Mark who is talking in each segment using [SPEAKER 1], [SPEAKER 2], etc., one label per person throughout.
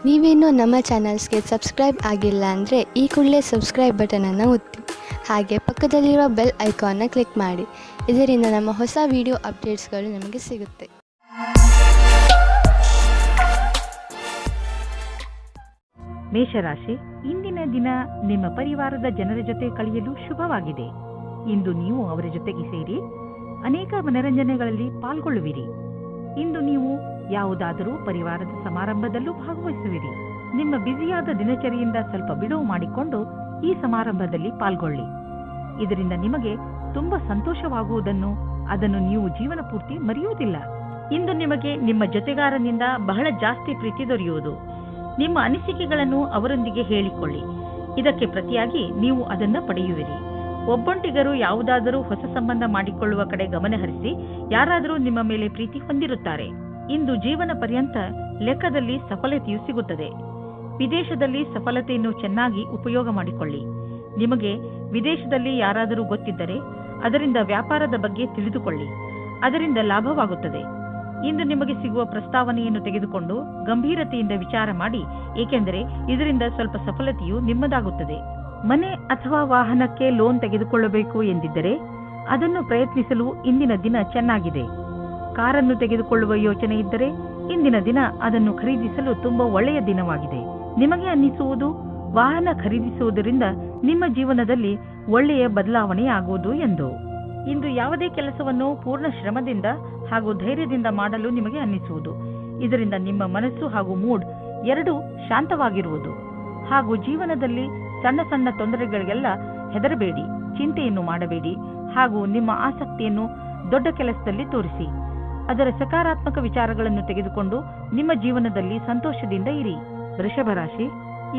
[SPEAKER 1] ನೀವೇನೂ ನಮ್ಮ ಚಾನಲ್ಸ್ಗೆ ಸಬ್ಸ್ಕ್ರೈಬ್ ಆಗಿಲ್ಲ ಅಂದರೆ ಈ ಕೂಡಲೇ ಸಬ್ಸ್ಕ್ರೈಬ್ ಬಟನನ್ನು ಒತ್ತಿ ಹಾಗೆ ಪಕ್ಕದಲ್ಲಿರುವ ಬೆಲ್ ಐಕಾನ್ನ ಕ್ಲಿಕ್ ಮಾಡಿ. ಇದರಿಂದ ನಮ್ಮ ಹೊಸ ವಿಡಿಯೋ ಅಪ್ಡೇಟ್ಸ್ಗಳು ನಿಮಗೆ ಸಿಗುತ್ತೆ.
[SPEAKER 2] ಮೇಷರಾಶಿ, ಇಂದಿನ ದಿನ ನಿಮ್ಮ ಪರಿವಾರದ ಜನರ ಜೊತೆ ಕಳೆಯಲು ಶುಭವಾಗಿದೆ. ಇಂದು ನೀವು ಅವರ ಜೊತೆಗೆ ಸೇರಿ ಅನೇಕ ಮನರಂಜನೆಗಳಲ್ಲಿ ಪಾಲ್ಗೊಳ್ಳುವಿರಿ. ಇಂದು ನೀವು ಯಾವುದಾದರೂ ಪರಿವಾರದ ಸಮಾರಂಭದಲ್ಲೂ ಭಾಗವಹಿಸುವಿರಿ. ನಿಮ್ಮ ಬ್ಯುಸಿಯಾದ ದಿನಚರಿಯಿಂದ ಸ್ವಲ್ಪ ಬಿಡುವು ಮಾಡಿಕೊಂಡು ಈ ಸಮಾರಂಭದಲ್ಲಿ ಪಾಲ್ಗೊಳ್ಳಿ. ಇದರಿಂದ ನಿಮಗೆ ತುಂಬಾ ಸಂತೋಷವಾಗುವುದನ್ನು ಅದನ್ನು ನೀವು ಜೀವನ ಪೂರ್ತಿ ಮರೆಯುವುದಿಲ್ಲ. ಇಂದು ನಿಮಗೆ ನಿಮ್ಮ ಜೊತೆಗಾರನಿಂದ ಬಹಳ ಜಾಸ್ತಿ ಪ್ರೀತಿ ದೊರೆಯುವುದು. ನಿಮ್ಮ ಅನಿಸಿಕೆಗಳನ್ನು ಅವರೊಂದಿಗೆ ಹೇಳಿಕೊಳ್ಳಿ. ಇದಕ್ಕೆ ಪ್ರತಿಯಾಗಿ ನೀವು ಅದನ್ನು ಪಡೆಯುವಿರಿ. ಒಬ್ಬೊಂಟಿಗರು ಯಾವುದಾದರೂ ಹೊಸ ಸಂಬಂಧ ಮಾಡಿಕೊಳ್ಳುವ ಕಡೆ ಗಮನಹರಿಸಿ ಯಾರಾದರೂ ನಿಮ್ಮ ಮೇಲೆ ಪ್ರೀತಿ ಹೊಂದಿರುತ್ತಾರೆ. ಇಂದು ಜೀವನ ಪರ್ಯಂತ ಲೆಕ್ಕದಲ್ಲಿ ಸಫಲತೆಯು ಸಿಗುತ್ತದೆ. ವಿದೇಶದಲ್ಲಿ ಸಫಲತೆಯನ್ನು ಚೆನ್ನಾಗಿ ಉಪಯೋಗ ಮಾಡಿಕೊಳ್ಳಿ. ನಿಮಗೆ ವಿದೇಶದಲ್ಲಿ ಯಾರಾದರೂ ಗೊತ್ತಿದ್ದರೆ ಅದರಿಂದ ವ್ಯಾಪಾರದ ಬಗ್ಗೆ ತಿಳಿದುಕೊಳ್ಳಿ. ಅದರಿಂದ ಲಾಭವಾಗುತ್ತದೆ. ಇಂದು ನಿಮಗೆ ಸಿಗುವ ಪ್ರಸ್ತಾವನೆಯನ್ನು ತೆಗೆದುಕೊಂಡು ಗಂಭೀರತೆಯಿಂದ ವಿಚಾರ ಮಾಡಿ, ಏಕೆಂದರೆ ಇದರಿಂದ ಸ್ವಲ್ಪ ಸಫಲತೆಯು ನಿಮ್ಮದಾಗುತ್ತದೆ. ಮನೆ ಅಥವಾ ವಾಹನಕ್ಕೆ ಲೋನ್ ತೆಗೆದುಕೊಳ್ಳಬೇಕು ಎಂದಿದ್ದರೆ ಅದನ್ನು ಪ್ರಯತ್ನಿಸಲು ಇಂದಿನ ದಿನ ಚೆನ್ನಾಗಿದೆ. ಕಾರನ್ನು ತೆಗೆದುಕೊಳ್ಳುವ ಯೋಚನೆ ಇದ್ದರೆ ಇಂದಿನ ದಿನ ಅದನ್ನು ಖರೀದಿಸಲು ತುಂಬಾ ಒಳ್ಳೆಯ ದಿನವಾಗಿದೆ. ನಿಮಗೆ ಅನ್ನಿಸುವುದು ವಾಹನ ಖರೀದಿಸುವುದರಿಂದ ನಿಮ್ಮ ಜೀವನದಲ್ಲಿ ಒಳ್ಳೆಯ ಬದಲಾವಣೆಯಾಗುವುದು ಎಂದು. ಇಂದು ಯಾವುದೇ ಕೆಲಸವನ್ನು ಪೂರ್ಣ ಶ್ರಮದಿಂದ ಹಾಗೂ ಧೈರ್ಯದಿಂದ ಮಾಡಲು ನಿಮಗೆ ಅನ್ನಿಸುವುದು. ಇದರಿಂದ ನಿಮ್ಮ ಮನಸ್ಸು ಹಾಗೂ ಮೂಡ್ ಎರಡೂ ಶಾಂತವಾಗಿರುವುದು. ಹಾಗೂ ಜೀವನದಲ್ಲಿ ಸಣ್ಣ ಸಣ್ಣ ತೊಂದರೆಗಳಿಗೆಲ್ಲ ಹೆದರಬೇಡಿ, ಚಿಂತೆಯನ್ನು ಮಾಡಬೇಡಿ. ಹಾಗೂ ನಿಮ್ಮ ಆಸಕ್ತಿಯನ್ನು ದೊಡ್ಡ ಕೆಲಸದಲ್ಲಿ ತೋರಿಸಿ. ಅದರ ಸಕಾರಾತ್ಮಕ ವಿಚಾರಗಳನ್ನು ತೆಗೆದುಕೊಂಡು ನಿಮ್ಮ ಜೀವನದಲ್ಲಿ ಸಂತೋಷದಿಂದ ಇರಿ. ವೃಷಭ ರಾಶಿ,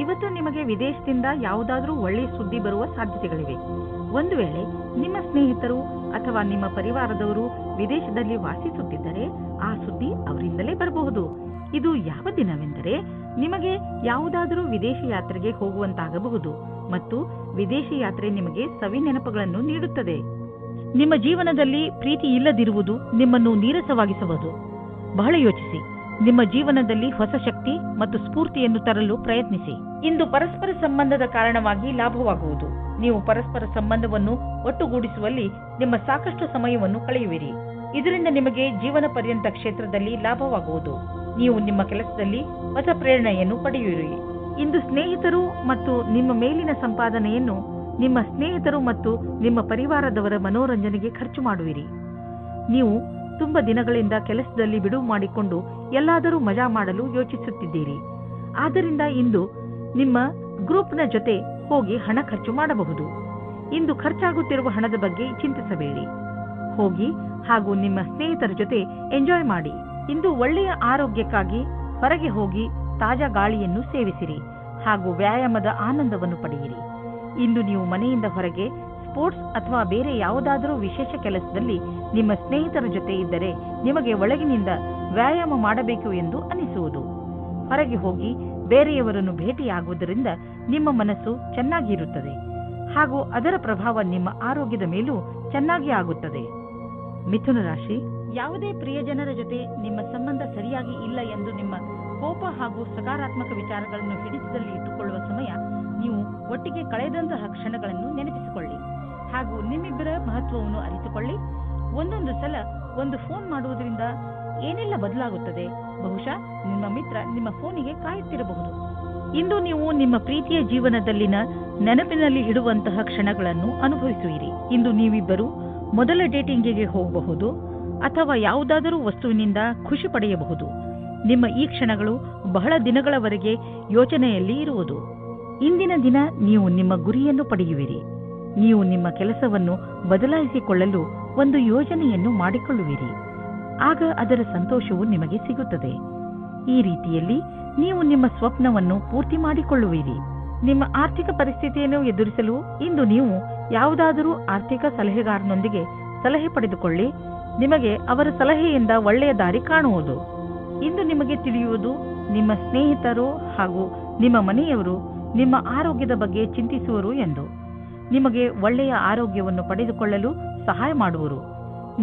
[SPEAKER 2] ಇವತ್ತು ನಿಮಗೆ ವಿದೇಶದಿಂದ ಯಾವುದಾದರೂ ಒಳ್ಳೆಯ ಸುದ್ದಿ ಬರುವ ಸಾಧ್ಯತೆಗಳಿವೆ. ಒಂದು ವೇಳೆ ನಿಮ್ಮ ಸ್ನೇಹಿತರು ಅಥವಾ ನಿಮ್ಮ ಪರಿವಾರದವರು ವಿದೇಶದಲ್ಲಿ ವಾಸಿಸುತ್ತಿದ್ದರೆ ಆ ಸುದ್ದಿ ಅವರಿಂದಲೇ ಬರಬಹುದು. ಇದು ಯಾವ ದಿನವೆಂದರೆ ನಿಮಗೆ ಯಾವುದಾದರೂ ವಿದೇಶಿ ಯಾತ್ರೆಗೆ ಹೋಗುವಂತಾಗಬಹುದು ಮತ್ತು ವಿದೇಶಿ ಯಾತ್ರೆ ನಿಮಗೆ ಸವಿ ನೆನಪುಗಳನ್ನು ನೀಡುತ್ತದೆ. ನಿಮ್ಮ ಜೀವನದಲ್ಲಿ ಪ್ರೀತಿ ಇಲ್ಲದಿರುವುದು ನಿಮ್ಮನ್ನು ನೀರಸವಾಗಿಸಬಹುದು. ಬಹಳ ಯೋಚಿಸಿ. ನಿಮ್ಮ ಜೀವನದಲ್ಲಿ ಹೊಸ ಶಕ್ತಿ ಮತ್ತು ಸ್ಫೂರ್ತಿಯನ್ನು ತರಲು ಪ್ರಯತ್ನಿಸಿ. ಇಂದು ಪರಸ್ಪರ ಸಂಬಂಧದ ಕಾರಣವಾಗಿ ಲಾಭವಾಗುವುದು. ನೀವು ಪರಸ್ಪರ ಸಂಬಂಧವನ್ನು ಒಟ್ಟುಗೂಡಿಸುವಲ್ಲಿ ನಿಮ್ಮ ಸಾಕಷ್ಟು ಸಮಯವನ್ನು ಕಳೆಯುವಿರಿ. ಇದರಿಂದ ನಿಮಗೆ ಜೀವನ ಪರ್ಯಂತ ಕ್ಷೇತ್ರದಲ್ಲಿ ಲಾಭವಾಗುವುದು. ನೀವು ನಿಮ್ಮ ಕೆಲಸದಲ್ಲಿ ಹೊಸ ಪ್ರೇರಣೆಯನ್ನು ಪಡೆಯುವಿರಿ. ಇಂದು ಸ್ನೇಹಿತರು ಮತ್ತು ನಿಮ್ಮ ಮೇಲಿನ ಸಂಪಾದನೆಯನ್ನು ನಿಮ್ಮ ಸ್ನೇಹಿತರು ಮತ್ತು ನಿಮ್ಮ ಪರಿವಾರದವರ ಮನೋರಂಜನೆಗೆ ಖರ್ಚು ಮಾಡುವಿರಿ. ನೀವು ತುಂಬಾ ದಿನಗಳಿಂದ ಕೆಲಸದಲ್ಲಿ ಬಿಡುವು ಮಾಡಿಕೊಂಡು ಎಲ್ಲಾದರೂ ಮಜಾ ಮಾಡಲು ಯೋಚಿಸುತ್ತಿದ್ದೀರಿ. ಆದ್ದರಿಂದ ಇಂದು ನಿಮ್ಮ ಗ್ರೂಪ್ನ ಜೊತೆ ಹೋಗಿ ಹಣ ಖರ್ಚು ಮಾಡಬಹುದು. ಇಂದು ಖರ್ಚಾಗುತ್ತಿರುವ ಹಣದ ಬಗ್ಗೆ ಚಿಂತಿಸಬೇಡಿ. ಹೋಗಿ ಹಾಗೂ ನಿಮ್ಮ ಸ್ನೇಹಿತರ ಜೊತೆ ಎಂಜಾಯ್ ಮಾಡಿ. ಇಂದು ಒಳ್ಳೆಯ ಆರೋಗ್ಯಕ್ಕಾಗಿ ಹೊರಗೆ ಹೋಗಿ ತಾಜಾ ಗಾಳಿಯನ್ನು ಸೇವಿಸಿರಿ ಹಾಗೂ ವ್ಯಾಯಾಮದ ಆನಂದವನ್ನು ಪಡೆಯಿರಿ. ಇಂದು ನೀವು ಮನೆಯಿಂದ ಹೊರಗೆ ಸ್ಪೋರ್ಟ್ಸ್ ಅಥವಾ ಬೇರೆ ಯಾವುದಾದರೂ ವಿಶೇಷ ಕೆಲಸದಲ್ಲಿ ನಿಮ್ಮ ಸ್ನೇಹಿತರ ಜೊತೆ ಇದ್ದರೆ ನಿಮಗೆ ಒಳಗಿನಿಂದ ವ್ಯಾಯಾಮ ಮಾಡಬೇಕು ಎಂದು ಅನಿಸುವುದು. ಹೊರಗೆ ಹೋಗಿ ಬೇರೆಯವರನ್ನು ಭೇಟಿಯಾಗುವುದರಿಂದ ನಿಮ್ಮ ಮನಸ್ಸು ಚೆನ್ನಾಗಿರುತ್ತದೆ ಹಾಗೂ ಅದರ ಪ್ರಭಾವ ನಿಮ್ಮ ಆರೋಗ್ಯದ ಮೇಲೂ ಚೆನ್ನಾಗಿ ಆಗುತ್ತದೆ. ಮಿಥುನ ರಾಶಿ, ಯಾವುದೇ ಪ್ರಿಯಜನರ ಜೊತೆ ನಿಮ್ಮ ಸಂಬಂಧ ಸರಿಯಾಗಿ ಇಲ್ಲ ಎಂದು ನಿಮ್ಮ ಕೋಪ ಹಾಗೂ ಸಕಾರಾತ್ಮಕ ವಿಚಾರಗಳನ್ನು ಹಿಡಿತದಲ್ಲಿ ಇಟ್ಟುಕೊಳ್ಳುವ ಸಮಯ. ನೀವು ಒಟ್ಟಿಗೆ ಕಳೆದಂತಹ ಕ್ಷಣಗಳನ್ನು ನೆನಪಿಸಿಕೊಳ್ಳಿ ಹಾಗೂ ನಿಮ್ಮಿಬ್ಬರ ಮಹತ್ವವನ್ನು ಅರಿತುಕೊಳ್ಳಿ. ಒಂದೊಂದು ಸಲ ಒಂದು ಫೋನ್ ಮಾಡುವುದರಿಂದ ಏನೆಲ್ಲ ಬದಲಾಗುತ್ತದೆ. ಬಹುಶಃ ನಿಮ್ಮ ಮಿತ್ರ ನಿಮ್ಮ ಫೋನಿಗೆ ಕಾಯುತ್ತಿರಬಹುದು. ಇಂದು ನೀವು ನಿಮ್ಮ ಪ್ರೀತಿಯ ಜೀವನದಲ್ಲಿನ ನೆನಪಿನಲ್ಲಿ ಇಡುವಂತಹ ಕ್ಷಣಗಳನ್ನು ಅನುಭವಿಸುವಿರಿ. ಇಂದು ನೀವಿಬ್ಬರು ಮೊದಲ ಡೇಟಿಂಗಿಗೆ ಹೋಗಬಹುದು ಅಥವಾ ಯಾವುದಾದರೂ ವಸ್ತುವಿನಿಂದ ಖುಷಿ ಪಡೆಯಬಹುದು. ನಿಮ್ಮ ಈ ಕ್ಷಣಗಳು ಬಹಳ ದಿನಗಳವರೆಗೆ ಯೋಚನೆಯಲ್ಲಿ ಇರುವುದು. ಇಂದಿನ ದಿನ ನೀವು ನಿಮ್ಮ ಗುರಿಯನ್ನು ಪಡೆಯುವಿರಿ. ನೀವು ನಿಮ್ಮ ಕೆಲಸವನ್ನು ಬದಲಾಯಿಸಿಕೊಳ್ಳಲು ಒಂದು ಯೋಜನೆಯನ್ನು ಮಾಡಿಕೊಳ್ಳುವಿರಿ. ಆಗ ಅದರ ಸಂತೋಷವು ನಿಮಗೆ ಸಿಗುತ್ತದೆ. ಈ ರೀತಿಯಲ್ಲಿ ನೀವು ನಿಮ್ಮ ಸ್ವಪ್ನವನ್ನು ಪೂರ್ತಿ ಮಾಡಿಕೊಳ್ಳುವಿರಿ. ನಿಮ್ಮ ಆರ್ಥಿಕ ಪರಿಸ್ಥಿತಿಯನ್ನು ಎದುರಿಸಲು ಇಂದು ನೀವು ಯಾವುದಾದರೂ ಆರ್ಥಿಕ ಸಲಹೆಗಾರನೊಂದಿಗೆ ಸಲಹೆ ಪಡೆದುಕೊಳ್ಳಿ. ನಿಮಗೆ ಅವರ ಸಲಹೆಯಿಂದ ಒಳ್ಳೆಯ ದಾರಿ ಕಾಣುವುದು. ಇಂದು ನಿಮಗೆ ತಿಳಿಯುವುದು ನಿಮ್ಮ ಸ್ನೇಹಿತರು ಹಾಗೂ ನಿಮ್ಮ ಮನೆಯವರು ನಿಮ್ಮ ಆರೋಗ್ಯದ ಬಗ್ಗೆ ಚಿಂತಿಸುವರು ಎಂದು. ನಿಮಗೆ ಒಳ್ಳೆಯ ಆರೋಗ್ಯವನ್ನು ಪಡೆದುಕೊಳ್ಳಲು ಸಹಾಯ ಮಾಡುವರು.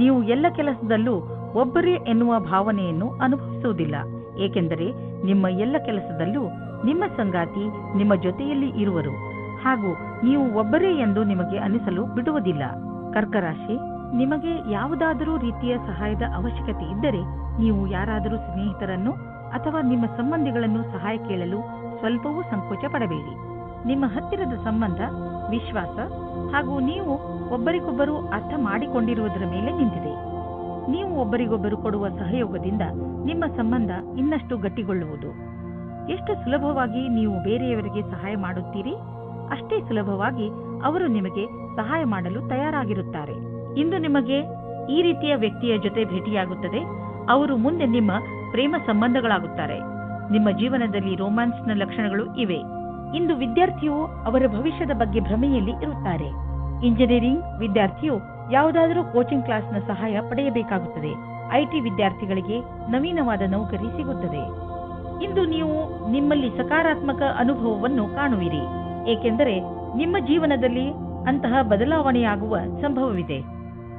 [SPEAKER 2] ನೀವು ಎಲ್ಲ ಕೆಲಸದಲ್ಲೂ ಒಬ್ಬರೇ ಎನ್ನುವ ಭಾವನೆಯನ್ನು ಅನುಭವಿಸುವುದಿಲ್ಲ. ಏಕೆಂದರೆ ನಿಮ್ಮ ಎಲ್ಲ ಕೆಲಸದಲ್ಲೂ ನಿಮ್ಮ ಸಂಗಾತಿ ನಿಮ್ಮ ಜೊತೆಯಲ್ಲಿ ಇರುವರು ಹಾಗೂ ನೀವು ಒಬ್ಬರೇ ಎಂದು ನಿಮಗೆ ಅನಿಸಲು ಬಿಡುವುದಿಲ್ಲ. ಕರ್ಕ ರಾಶಿ, ನಿಮಗೆ ಯಾವುದಾದರೂ ರೀತಿಯ ಸಹಾಯದ ಅವಶ್ಯಕತೆ ಇದ್ದರೆ ನೀವು ಯಾರಾದರೂ ಸ್ನೇಹಿತರನ್ನು ಅಥವಾ ನಿಮ್ಮ ಸಂಬಂಧಿಗಳನ್ನು ಸಹಾಯ ಕೇಳಲು ಸ್ವಲ್ಪವೂ ಸಂಕೋಚ ಪಡಬೇಡಿ. ನಿಮ್ಮ ಹತ್ತಿರದ ಸಂಬಂಧ, ವಿಶ್ವಾಸ ಹಾಗೂ ನೀವು ಒಬ್ಬರಿಗೊಬ್ಬರು ಅರ್ಥ ಮಾಡಿಕೊಂಡಿರುವುದರ ಮೇಲೆ ನಿಂತಿದೆ. ನೀವು ಒಬ್ಬರಿಗೊಬ್ಬರು ಕೊಡುವ ಸಹಯೋಗದಿಂದ ನಿಮ್ಮ ಸಂಬಂಧ ಇನ್ನಷ್ಟು ಗಟ್ಟಿಗೊಳ್ಳುವುದು. ಎಷ್ಟು ಸುಲಭವಾಗಿ ನೀವು ಬೇರೆಯವರಿಗೆ ಸಹಾಯ ಮಾಡುತ್ತೀರಿ, ಅಷ್ಟೇ ಸುಲಭವಾಗಿ ಅವರು ನಿಮಗೆ ಸಹಾಯ ಮಾಡಲು ತಯಾರಾಗಿರುತ್ತಾರೆ. ಇಂದು ನಿಮಗೆ ಈ ರೀತಿಯ ವ್ಯಕ್ತಿಯ ಜೊತೆ ಭೇಟಿಯಾಗುತ್ತದೆ. ಅವರು ಮುಂದೆ ನಿಮ್ಮ ಪ್ರೇಮ ಸಂಬಂಧಗಳಾಗುತ್ತಾರೆ. ನಿಮ್ಮ ಜೀವನದಲ್ಲಿ ರೋಮ್ಯಾನ್ಸ್ನ ಲಕ್ಷಣಗಳು ಇವೆ. ಇಂದು ವಿದ್ಯಾರ್ಥಿಯು ಅವರ ಭವಿಷ್ಯದ ಬಗ್ಗೆ ಭ್ರಮೆಯಲ್ಲಿ ಇರುತ್ತಾರೆ. ಇಂಜಿನಿಯರಿಂಗ್ ವಿದ್ಯಾರ್ಥಿಯು ಯಾವುದಾದರೂ ಕೋಚಿಂಗ್ ಕ್ಲಾಸ್ನ ಸಹಾಯ ಪಡೆಯಬೇಕಾಗುತ್ತದೆ. ಐಟಿ ವಿದ್ಯಾರ್ಥಿಗಳಿಗೆ ನವೀನವಾದ ನೌಕರಿ ಸಿಗುತ್ತದೆ. ಇಂದು ನೀವು ನಿಮ್ಮಲ್ಲಿ ಸಕಾರಾತ್ಮಕ ಅನುಭವವನ್ನು ಕಾಣುವಿರಿ, ಏಕೆಂದರೆ ನಿಮ್ಮ ಜೀವನದಲ್ಲಿ ಅಂತಹ ಬದಲಾವಣೆಯಾಗುವ ಸಂಭವವಿದೆ.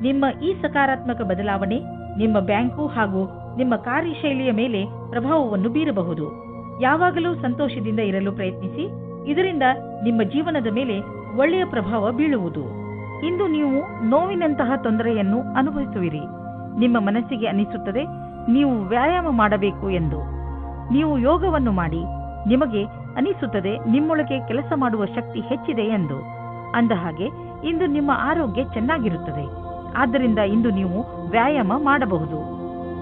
[SPEAKER 2] ನಿಮ್ಮ ಈ ಸಕಾರಾತ್ಮಕ ಬದಲಾವಣೆ ನಿಮ್ಮ ಬ್ಯಾಂಕು ಹಾಗೂ ನಿಮ್ಮ ಕಾರ್ಯಶೈಲಿಯ ಮೇಲೆ ಪ್ರಭಾವವನ್ನು ಬೀರಬಹುದು. ಯಾವಾಗಲೂ ಸಂತೋಷದಿಂದ ಇರಲು ಪ್ರಯತ್ನಿಸಿ, ಇದರಿಂದ ನಿಮ್ಮ ಜೀವನದ ಮೇಲೆ ಒಳ್ಳೆಯ ಪ್ರಭಾವ ಬೀಳುವುದು. ಇಂದು ನೀವು ನೋವಿನಂತಹ ತೊಂದರೆಯನ್ನು ಅನುಭವಿಸುವಿರಿ. ನಿಮ್ಮ ಮನಸ್ಸಿಗೆ ಅನಿಸುತ್ತದೆ ನೀವು ವ್ಯಾಯಾಮ ಮಾಡಬೇಕು ಎಂದು. ನೀವು ಯೋಗವನ್ನು ಮಾಡಿ, ನಿಮಗೆ ಅನಿಸುತ್ತದೆ ನಿಮ್ಮೊಳಗೆ ಕೆಲಸ ಮಾಡುವ ಶಕ್ತಿ ಹೆಚ್ಚಿದೆ ಎಂದು. ಅಂದಹಾಗೆ ಇಂದು ನಿಮ್ಮ ಆರೋಗ್ಯ ಚೆನ್ನಾಗಿರುತ್ತದೆ. ಆದ್ದರಿಂದ ಇಂದು ನೀವು ವ್ಯಾಯಾಮ ಮಾಡಬಹುದು.